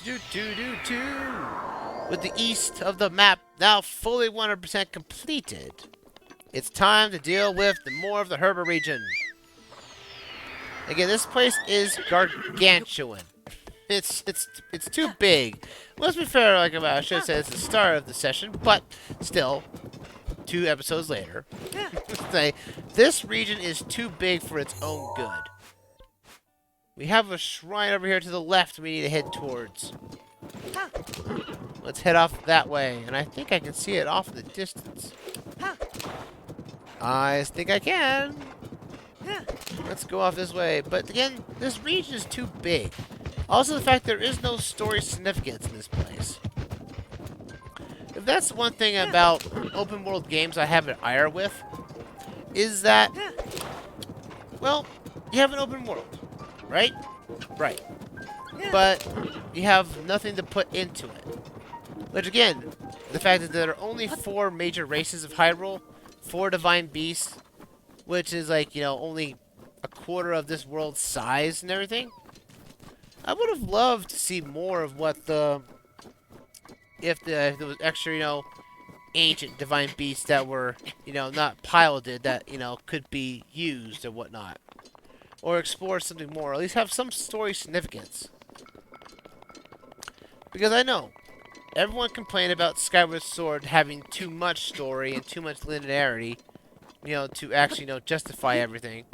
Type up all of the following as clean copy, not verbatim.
Do do do do. With the east of the map now fully 100% completed, it's time to deal with more of the Herbert region. Again, this place is gargantuan. It's too big. Let's be fair, like I should have said, it's the start of the session, but still, 2 episodes later, say this region is too big for its own good. We have a shrine over here to the left we need to head towards. Let's head off that way, and I think I can see it off in the distance. I think I can. Let's go off this way. But again, this region is too big. Also, the fact there is no story significance in this place. If that's one thing about open world games I have an ire with, is that, well, you have an open world, right? Right. But you have nothing to put into it. Which again, the fact that there are only 4 major races of Hyrule, 4 divine beasts, which is like, you know, only a quarter of this world's size and everything. I would have loved to see more of what if there was extra, you know, ancient divine beasts that were, you know, not piloted, that, you know, could be used or whatnot. Or explore something more, or at least have some story significance. Because I know, everyone complained about Skyward Sword having too much story and too much linearity, you know, to actually, you know, justify everything.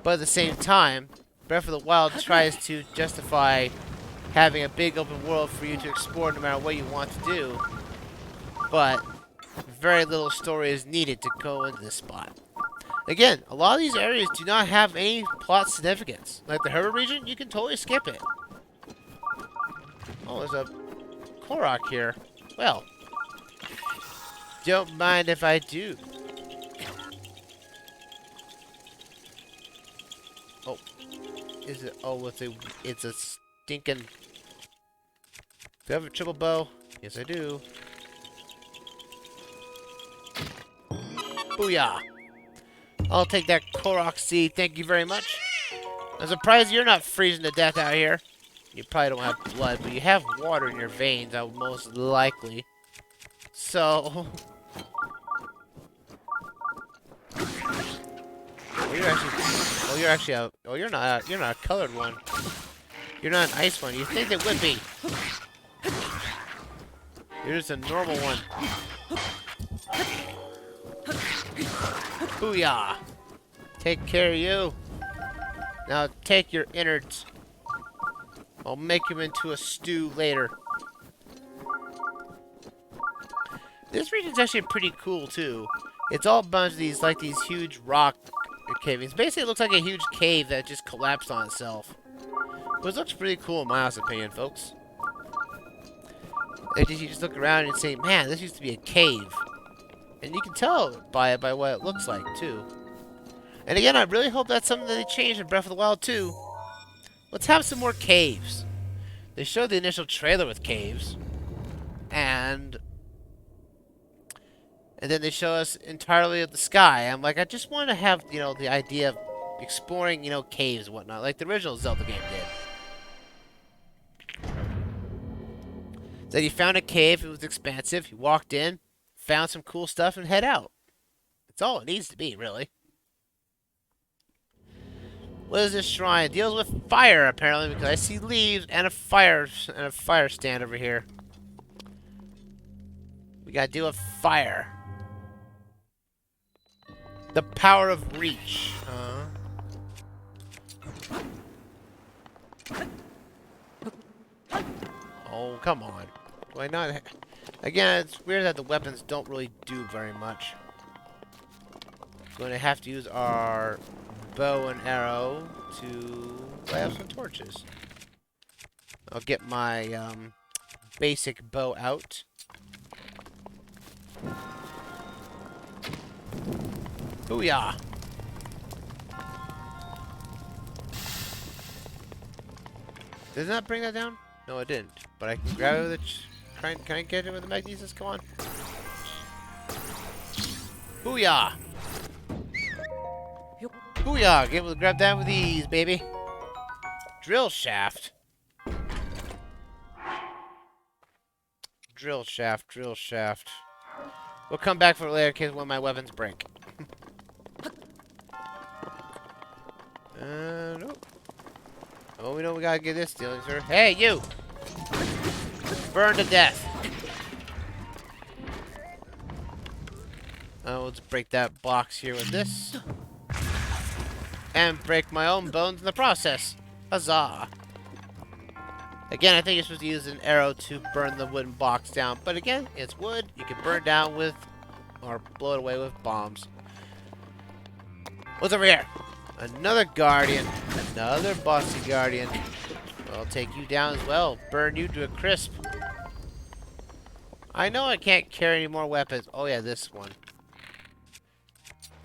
But at the same time, Breath of the Wild tries to justify having a big open world for you to explore no matter what you want to do. But very little story is needed to go into this spot. Again, a lot of these areas do not have any plot significance. Like the Herbert region, you can totally skip it. Oh, there's a Korok here. Well, don't mind if I do. Oh, is it? Oh, it's a stinking. Do I have a triple bow? Yes, I do. Booyah! I'll take that Korok seed. Thank you very much. I'm surprised you're not freezing to death out here. You probably don't have blood, but you have water in your veins, most likely. So... you're not a colored one. You're not an ice one. You think it would be. You're just a normal one. Booyah! Take care of you. Now take your innards. I'll make him into a stew later. This region's actually pretty cool too. It's all a bunch of these huge rock cavings. Basically, it looks like a huge cave that just collapsed on itself. Which looks pretty cool in my honest opinion, folks. You just look around and say, man, this used to be a cave. And you can tell by what it looks like, too. And again, I really hope that's something that they changed in Breath of the Wild, too. Let's have some more caves. They showed the initial trailer with caves. And then they show us entirely of the sky. I'm like, I just want to have, you know, the idea of exploring, you know, caves and whatnot. Like the original Zelda game did. So you found a cave, it was expansive, you walked in, found some cool stuff, and head out. That's all it needs to be, really. What is this shrine? It deals with fire, apparently, because I see leaves and a fire stand over here. We gotta deal with fire. The power of reach. Oh, come on. Do I not... Again, it's weird that the weapons don't really do very much. We're going to have to use our bow and arrow to light up some torches. I'll get my basic bow out. Booyah! Did it not bring that down? No, it didn't. But I can grab it with the... Can I get it with the magnesis? Come on. Booyah! Booyah! Get able to grab that with ease, baby. Drill shaft. Drill shaft, drill shaft. We'll come back for it later in case one of my weapons break. Nope. Oh, we know we gotta get this dealing, sir. Hey, you! Burn to death. We'll just break that box here with this. And break my own bones in the process. Huzzah! Again, I think you're supposed to use an arrow to burn the wooden box down. But again, it's wood. You can burn it down with, or blow it away with bombs. What's over here? Another guardian. Another bossy guardian. I'll take you down as well. Burn you to a crisp. I know I can't carry any more weapons. Oh yeah, this one.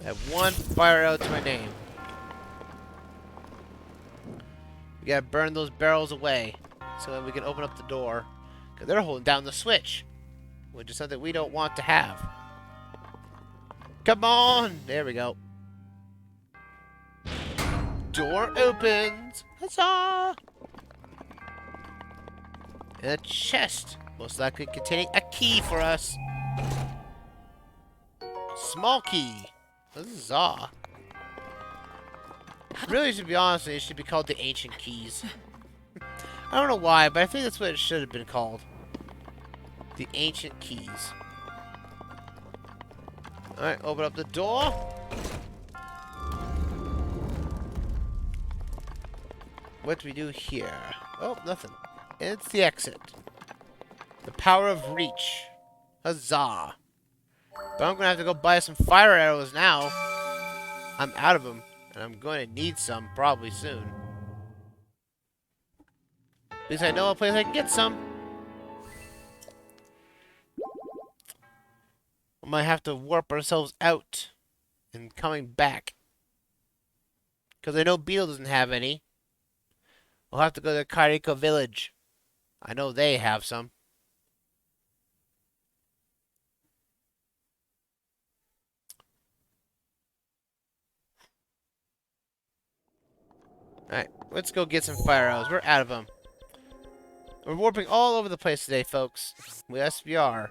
I have one fire arrow to my name. We gotta burn those barrels away so that we can open up the door. Because they're holding down the switch. Which is something we don't want to have. Come on! There we go. Door opens! Huzzah! And a chest. Most likely containing a key for us. Small key. Huzzah. Really, to be honest, it should be called the Ancient Keys. I don't know why, but I think that's what it should have been called. The Ancient Keys. Alright, open up the door. What do we do here? Oh, nothing. And it's the exit. The power of reach. Huzzah. But I'm going to have to go buy some fire arrows now. I'm out of them. And I'm going to need some probably soon. At least I know a place I can get some. We might have to warp ourselves out. And coming back. Because I know Beetle doesn't have any. We'll have to go to Kairiko Village. I know they have some. Alright, let's go get some fire arrows. We're out of them. We're warping all over the place today, folks. Yes, we are.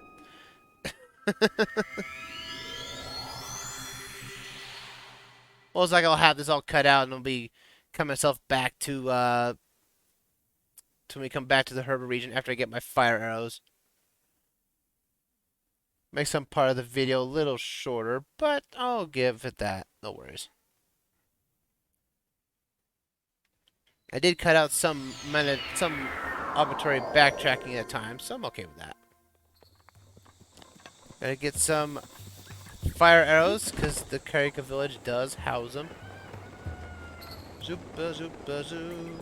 Well, it's like I'll have this all cut out and I'll be coming myself back to, when we come back to the Herba region after I get my fire arrows. Make some part of the video a little shorter, but I'll give it that. No worries. I did cut out some arbitrary backtracking at times, so I'm okay with that. Gotta get some fire arrows, because the Kairiko village does house them. Zoopa, zoopa, zoo.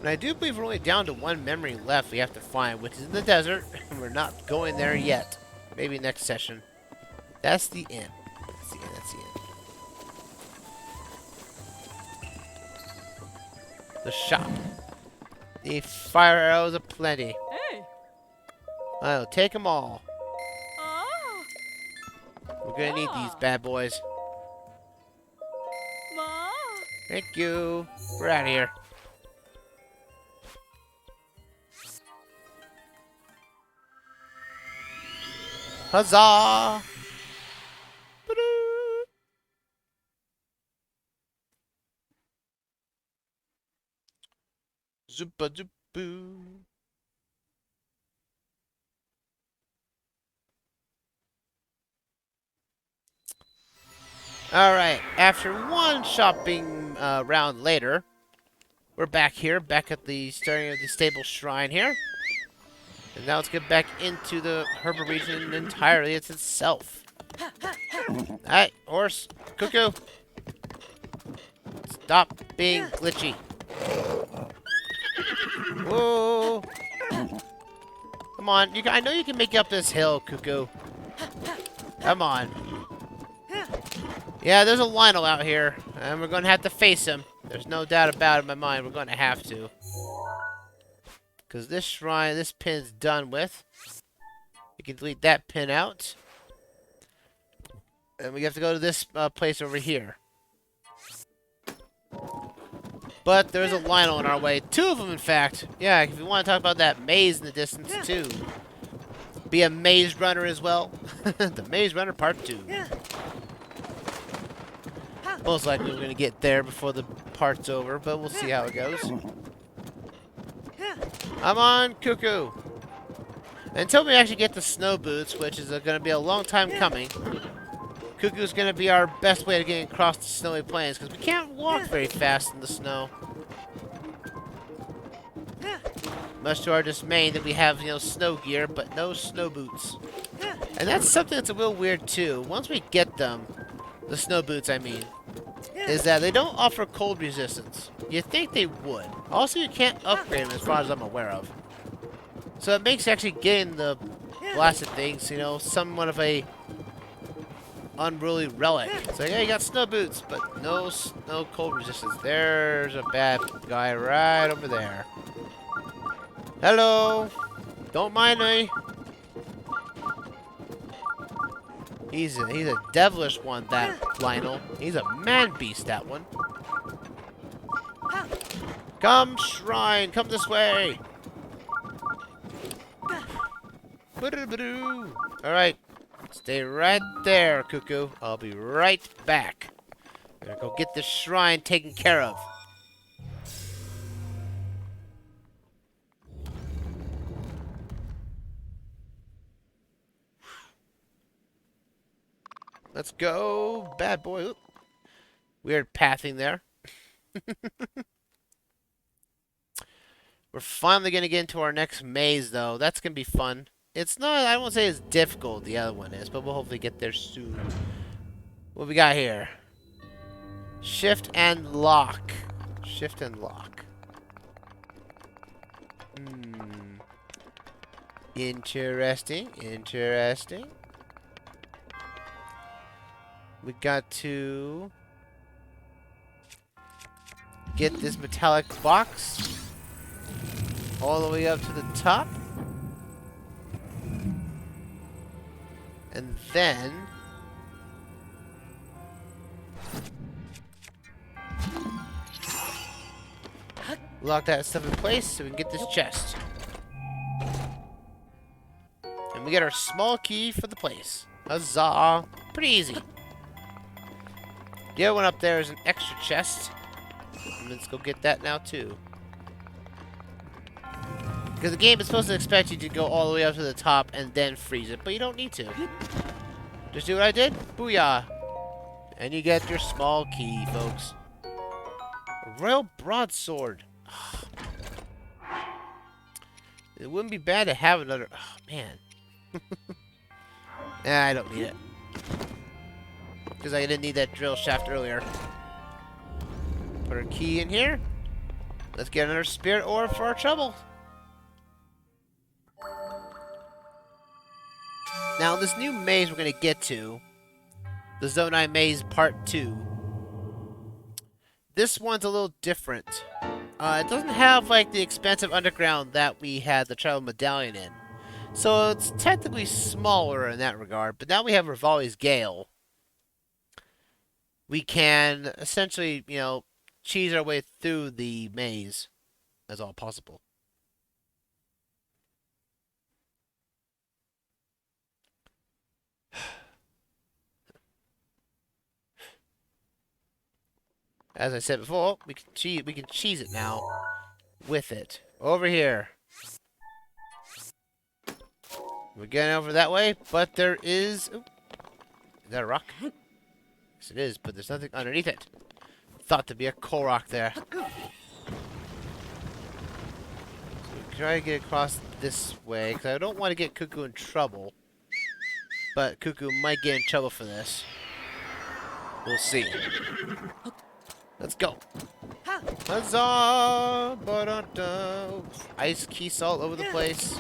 And I do believe we're only down to one memory left we have to find, which is in the desert, and we're not going there yet. Maybe next session. That's the end. That's the end, that's the end. The shop. The fire arrows are plenty. Hey. I'll take them all. Oh. We're gonna need these bad boys. Ma. Thank you. We're out of here. Huzzah! Zoopa zoopoo. Alright, after one shopping round later, we're back here, back at the starting of the stable shrine here. And now let's get back into the Herba region entirely as itself. Alright, horse, cuckoo. Stop being glitchy. Whoa! Come on, I know you can make it up this hill, cuckoo. Come on. Yeah, there's a Lynel out here, and we're gonna have to face him. There's no doubt about it in my mind. We're gonna have to, because this shrine, this pin's done with. You can delete that pin out, and we have to go to this place over here. But there's a Lynel in our way. Two of them, in fact. Yeah, if you want to talk about that maze in the distance, too. be a maze runner as well. The Maze Runner Part 2. Most likely we're going to get there before the part's over, but we'll see how it goes. I'm on, Cuckoo. Until we actually get the snow boots, which is going to be a long time coming, Cuckoo's going to be our best way to getting across the snowy plains, because we can't walk very fast in the snow. Much to our dismay that we have, you know, snow gear, but no snow boots. And that's something that's a little weird, too. Once we get them, the snow boots, I mean, is that they don't offer cold resistance. You'd think they would. Also, you can't upgrade them as far as I'm aware of. So it makes actually getting the blasted things, you know, somewhat of a unruly relic. It's like, hey, you got snow boots, but no cold resistance. There's a bad guy right over there. Hello. Don't mind me. He's a devilish one, that Lynel. He's a man beast, that one. Come, shrine, come this way. Alright. Stay right there, Cuckoo. I'll be right back. I'm gonna go get this shrine taken care of. Let's go, bad boy. Oop. Weird pathing there. We're finally going to get into our next maze, though. That's going to be fun. It's not, I won't say it's difficult, the other one is, but we'll hopefully get there soon. What we got here? Shift and lock. Shift and lock. Interesting, interesting. We got to get this metallic box all the way up to the top. And then lock that stuff in place so we can get this chest. And we get our small key for the place. Huzzah! Pretty easy. The other one up there is an extra chest. And let's go get that now, too. Because the game is supposed to expect you to go all the way up to the top and then freeze it, but you don't need to. Just do what I did. Booyah! And you get your small key, folks. A royal broadsword. It wouldn't be bad to have another... Oh, man. Nah, I don't need it. Because I didn't need that drill shaft earlier. Put our key in here. Let's get another spirit orb for our trouble. Now, this new maze we're going to get to, the Zone 9 Maze Part 2, this one's a little different. It doesn't have, like, the expansive underground that we had the Travel Medallion in. So it's technically smaller in that regard, but now we have Rivali's Gale. We can essentially, you know, cheese our way through the maze as all possible. As I said before, we can cheese it now with it. Over here. We're getting over that way, but there is... Ooh, is that a rock? Yes, it is, but there's nothing underneath it. Thought to be a coal rock there. So we try to get across this way, because I don't want to get Cuckoo in trouble. But Cuckoo might get in trouble for this. We'll see. Let's go. Huzzah! Ba-da-da. Ice keys all over the place.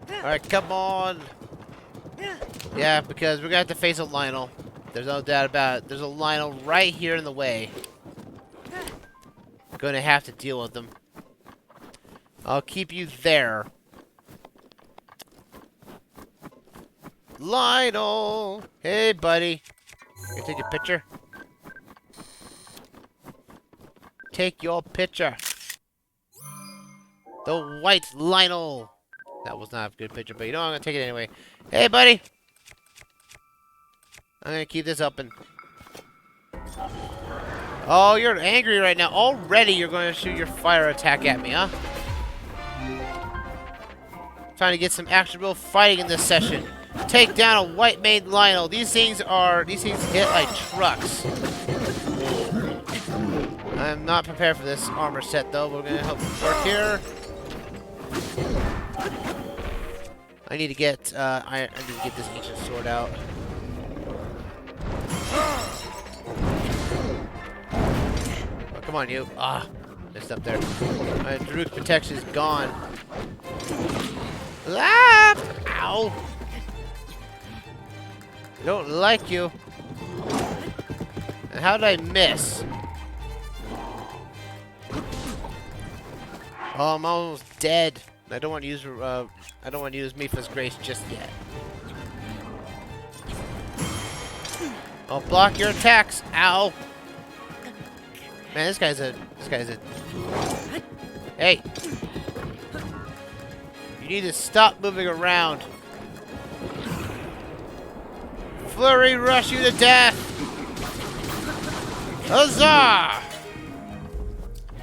Alright, come on. Yeah, because we're going to have to face a Lynel. There's no doubt about it. There's a Lynel right here in the way. Going to have to deal with them. I'll keep you there. Lynel! Hey, buddy. Can I take a picture? Take your picture. The White Lynel. That was not a good picture, but you know I'm gonna take it anyway. Hey, buddy! I'm gonna keep this open. Oh, you're angry right now. Already you're going to shoot your fire attack at me, huh? Trying to get some actual fighting in this session. Take down a White Lynel. These things hit like trucks. I'm not prepared for this armor set though. We're gonna help work here. I need to get this ancient sword out. Oh, come on, you. Ah, missed up there. My Daruk's protection is gone. Ah! Ow! I don't like you. And how did I miss? Oh, I'm almost dead. I don't want to use Mipha's Grace just yet. I'll block your attacks. Ow! Man, this guy's a. Hey! You need to stop moving around. Flurry rush you to death! Huzzah!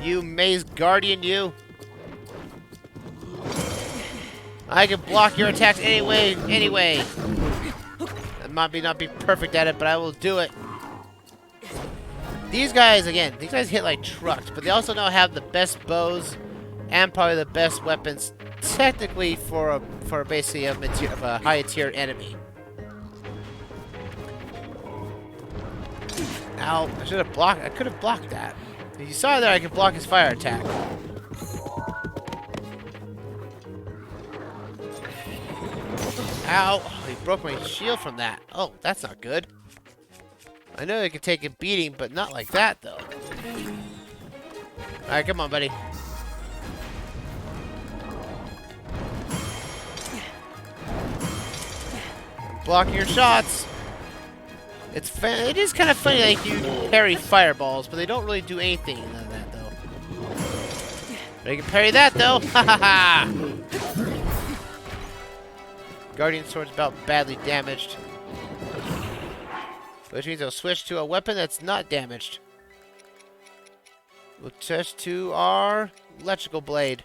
You Maze Guardian, you! I can block your attacks anyway. I might not be perfect at it, but I will do it. These guys hit like trucks, but they also now have the best bows and probably the best weapons, technically for basically a high tier enemy. Ow! I should have blocked. I could have blocked that. You saw there I could block his fire attack. Ow! Oh, he broke my shield from that. Oh, that's not good. I know they can take a beating, but not like that, though. Alright, come on, buddy. Blocking your shots. It is kind of funny that you parry fireballs, but they don't really do anything in that, though. But you can parry that, though. Ha ha ha! Guardian sword's about badly damaged. Which means I'll switch to a weapon that's not damaged. We'll switch to our electrical blade.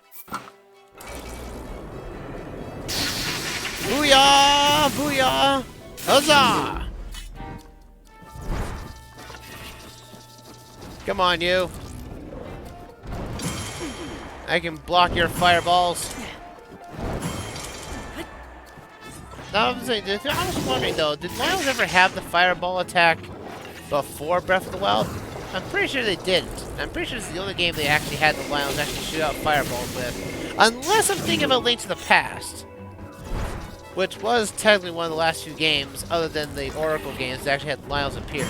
Booyah! Booyah! Huzzah! Come on, you. I can block your fireballs. I was wondering though, did Lynels ever have the fireball attack before Breath of the Wild? I'm pretty sure they didn't. I'm pretty sure it's the only game they actually had the Lynels actually shoot out fireballs with. Unless I'm thinking of A Link to the Past. Which was technically one of the last few games, other than the Oracle games, that actually had Lynels appear.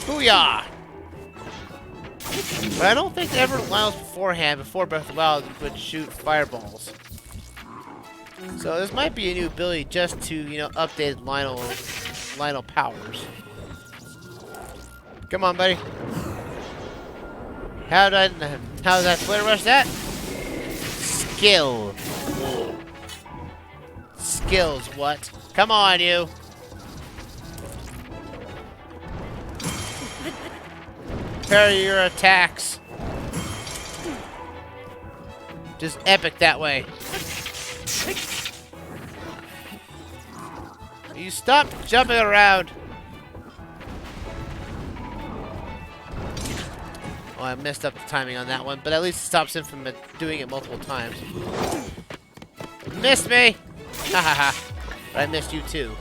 Booyah! But I don't think they ever Lynels beforehand, before Breath of the Wild, would shoot fireballs. So this might be a new ability just to, you know, update Lynel powers. Come on, buddy. How did that flare rush that? Skill. Skills, what? Come on, you. Parry your attacks. Just epic that way. You stop jumping around. Oh, I messed up the timing on that one, but at least it stops him from doing it multiple times. Missed me! Ha ha ha. But I missed you too.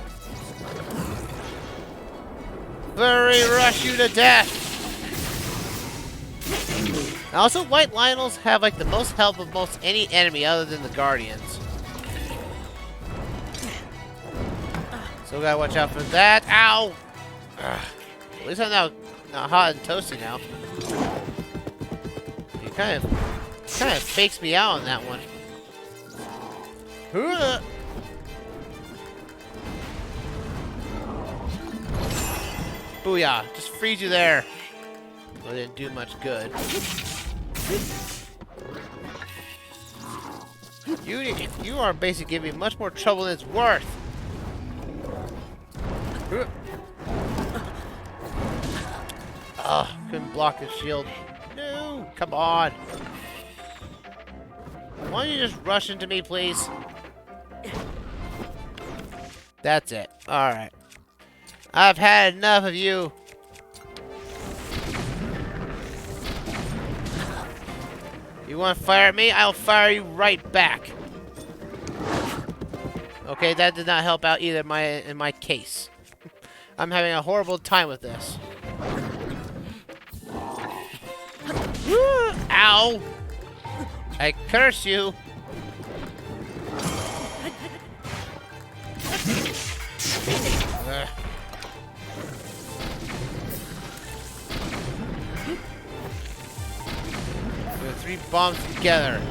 Flurry rush you to death! Also, White Lynels have like the most health of most any enemy other than the Guardians. So we gotta watch out for that. Ow! Ugh. At least I'm not hot and toasty now. He kind of fakes me out on that one. Booyah! Just freed you there. Well, it didn't do much good. You are basically giving me much more trouble than it's worth. Oh, couldn't block his shield. No, come on. Why don't you just rush into me, please? That's it. Alright. I've had enough of you. You want to fire at me? I'll fire you right back. Okay, that did not help out either in my case. I'm having a horrible time with this. Ow! I curse you! Put 3 bombs together.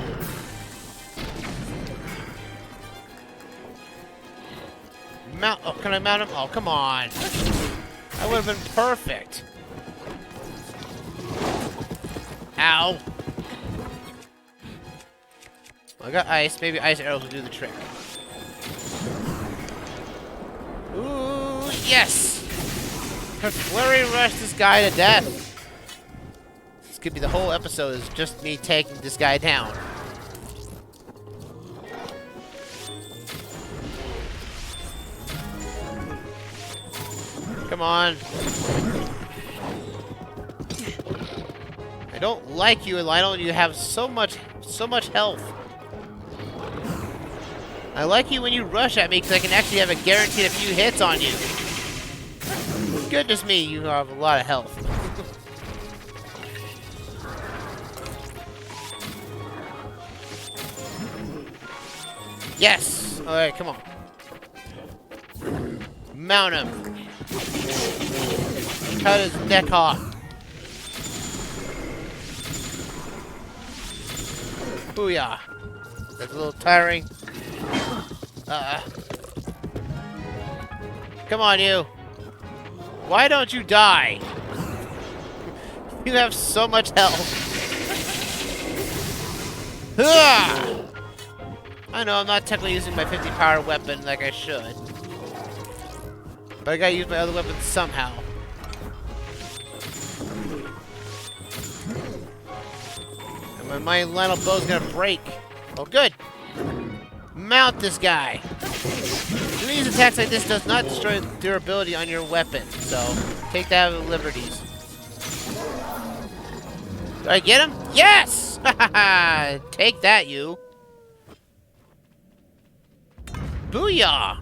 Mount. Oh, can I mount him? Oh, come on. That would have been perfect. Ow. I got ice. Maybe ice arrows will do the trick. Ooh, yes! Flurry rush this guy to death. This could be the whole episode is just me taking this guy down. Come on. I don't like you, Lynel. You have so much health. I like you when you rush at me because I can actually have a guaranteed a few hits on you. Goodness me, you have a lot of health. Yes! Alright, come on. Mount him. Cut his neck off. Booyah. That's a little tiring. Come on, you. Why don't you die? You have so much health. I know I'm not technically using my 50 power weapon like I should. But I gotta use my other weapon somehow. And my Lynel bow's gonna break. Oh, good. Mount this guy. Doing these attacks like this does not destroy durability on your weapon, so take that with liberties. Did I get him? Yes! Take that, you. Booyah!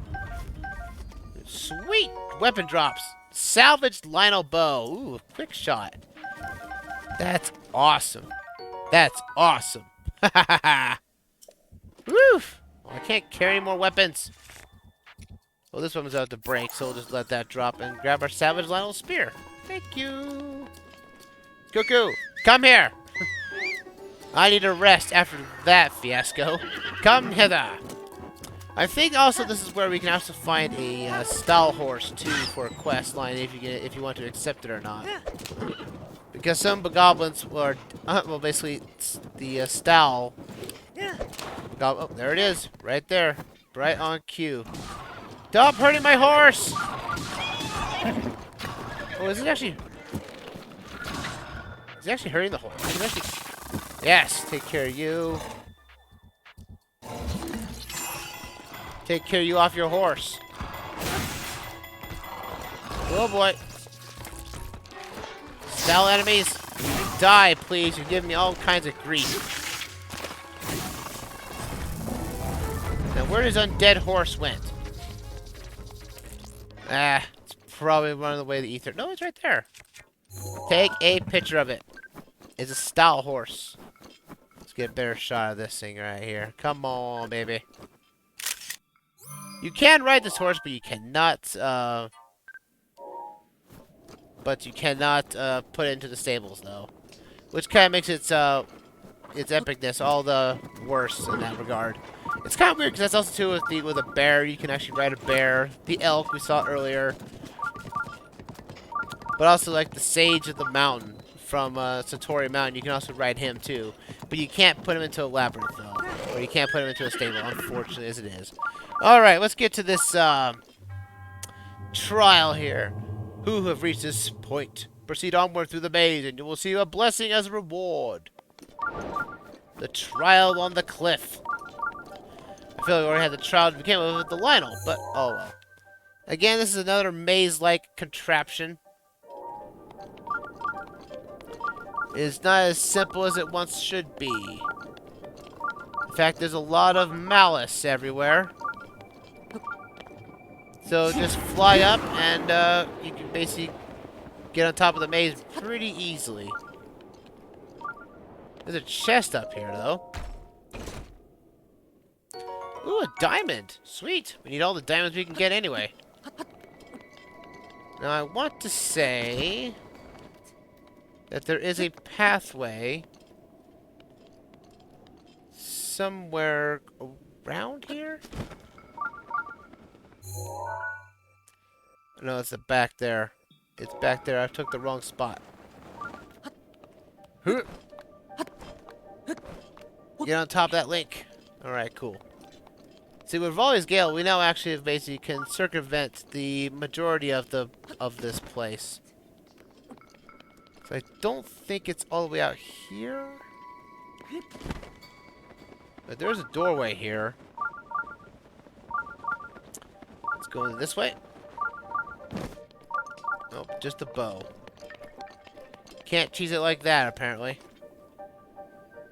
Sweet weapon drops. Salvaged Lynel bow. Ooh, quick shot. That's awesome. That's awesome. Woof! I can't carry any more weapons. Well, this one's out to break, so we'll just let that drop and grab our Savage Lynel spear. Thank you. Cuckoo, come here. I need a rest after that fiasco. Come hither. I think also this is where we can also find a stall horse too for a quest line if you want to accept it or not. Because some goblins are well, basically the stall. Oh, there it is, right there, right on cue. Stop hurting my horse! Oh, is it actually? Is it actually hurting the horse? Is it actually... Yes, take care of you. Take care of you off your horse. Oh boy. Stall enemies, die, please. You're giving me all kinds of grief. Now, where does undead horse went? Ah, it's probably running away the ether. No, it's right there. Take a picture of it. It's a stall horse. Let's get a better shot of this thing right here. Come on, baby. You can ride this horse, but you cannot, put it into the stables, though. Which kind of makes its epicness all the worse in that regard. It's kind of weird because that's also too with a bear. You can actually ride a bear. The elk we saw earlier, but also like the Sage of the Mountain from Satori Mountain. You can also ride him too, but you can't put him into a labyrinth though. But you can't put him into a stable, unfortunately, as it is. Alright, let's get to this trial here. Who have reached this point? Proceed onward through the maze, and you will see a blessing as a reward. The trial on the cliff. I feel like we already had the trial to begin with the Lynel, but oh well. Again, this is another maze-like contraption. It is not as simple as it once should be. In fact, there's a lot of malice everywhere. So just fly up and you can basically get on top of the maze pretty easily. There's a chest up here, though. Ooh, a diamond. Sweet. We need all the diamonds we can get anyway. Now, I want to say that there is a pathway somewhere around here? No, it's back there. It's back there. I took the wrong spot. Get on top of that link. Alright, cool. See, with Volley's Gale, we now actually basically can circumvent the majority of this place. So I don't think it's all the way out here. But there's a doorway here. Let's go this way. Nope, just a bow. Can't cheese it like that, apparently.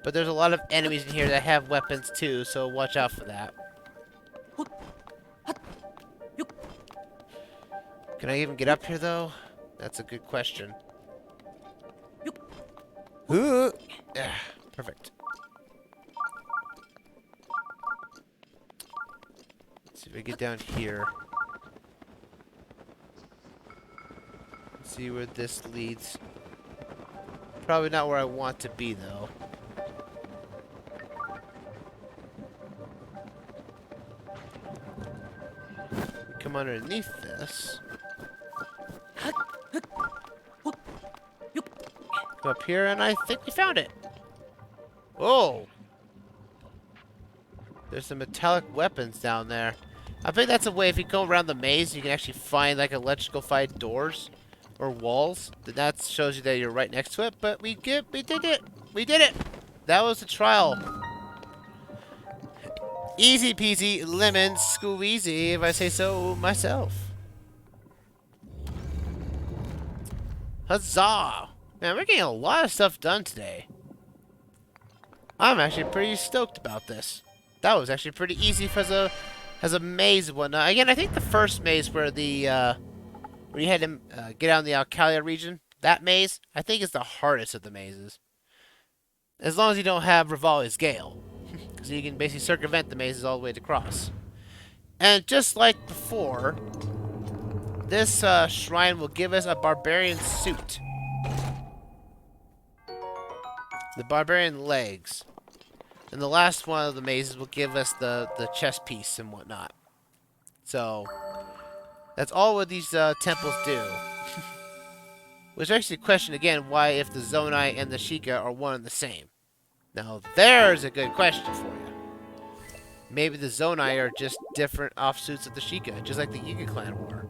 But there's a lot of enemies in here that have weapons too, so watch out for that. Can I even get up here, though? That's a good question. Perfect. Let's see if we get down here. Let's see where this leads. Probably not where I want to be, though. Come underneath this. Go up here, and I think we found it. Whoa! There's some metallic weapons down there. I think that's a way, if you go around the maze, you can actually find, like, electrical-fied doors or walls. Then that shows you that you're right next to it, but we did it! We did it! That was the trial. Easy peasy, lemon squeezy, if I say so myself. Huzzah! Man, we're getting a lot of stuff done today. I'm actually pretty stoked about this. That was actually pretty easy for as a maze and whatnot. Again, I think the first maze where where you had to get out in the Alcalia region, that maze, I think is the hardest of the mazes. As long as you don't have Rivali's Gale. Because you can basically circumvent the mazes all the way to cross. And just like before, this shrine will give us a barbarian suit. The barbarian legs. And the last one of the mazes will give us the chest piece and whatnot. So, that's all what these temples do. Which actually question again why if the Zonai and the Sheikah are one and the same. Now, there's a good question for you. Maybe the Zonai are just different offsuits of the Sheikah, just like the Yiga clan were.